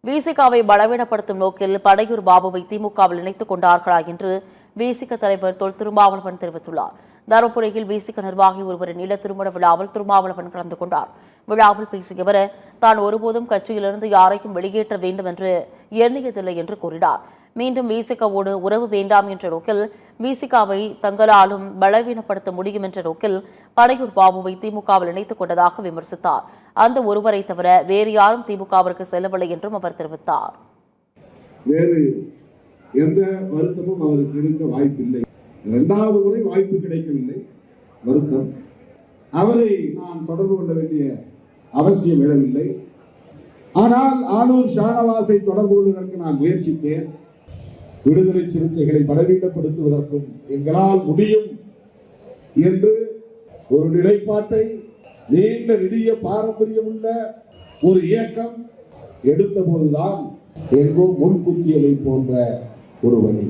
விசிகாவை பலவீனப்படுத்தும் நோக்கில் படையூர் பாபுவை திமுகவில் இணைத்துக் கொண்டார்களா என்று விசிக தலைவர் தொல் திருமாவளவன் தெரிவித்துள்ளார். தருமபுரியில் விசிக நிர்வாகி ஒருவரின் இல்ல திருமண விழாவில் திருமாவளவன் கலந்து கொண்டார். விழாவில் பேசிய அவர், தான் ஒருபோதும் கட்சியிலிருந்து யாரையும் வெளியேற்ற வேண்டும் என்று எண்ணியதில்லை என்று கூறினார். மீண்டும் விசிகாவோடு உறவு வேண்டாம் என்ற நோக்கில் விசிகாவை தங்களாலும் பலவீனப்படுத்த முடியும் என்ற நோக்கில் படையூர் பாபுவை திமுகவில் இணைத்துக் கொண்டதாக விமர்சித்தார். அந்த ஒருவரை தவிர வேறு யாரும் திமுகவிற்கு செல்லவில்லை என்றும் அவர் தெரிவித்தார். வேறு எந்த வருத்தமும் அவருக்கு இருக்க வாய்ப்பில்லை. இரண்டாவது முறை வாய்ப்பு கிடைக்கவில்லை, வருத்தம். அவரை நான் தொடர்பு கொள்ள வேண்டிய அவசியம் எழவில்லை. ஆனால் ஆனூர் ஷானவாஸை தொடர்பு கொள்வதற்கு நான் முயற்சித்தேன். விடுதலை சிறுத்தைகளை பலவீனப்படுத்துவதற்கும் எங்களால் முடியும் என்று ஒரு நிலைப்பாட்டை நீண்ட நெடிய பாரம்பரியம் உள்ள ஒரு இயக்கம் எடுத்த போதுதான் எங்கோ முன்குத்தியலை போன்ற ஒரு வழி.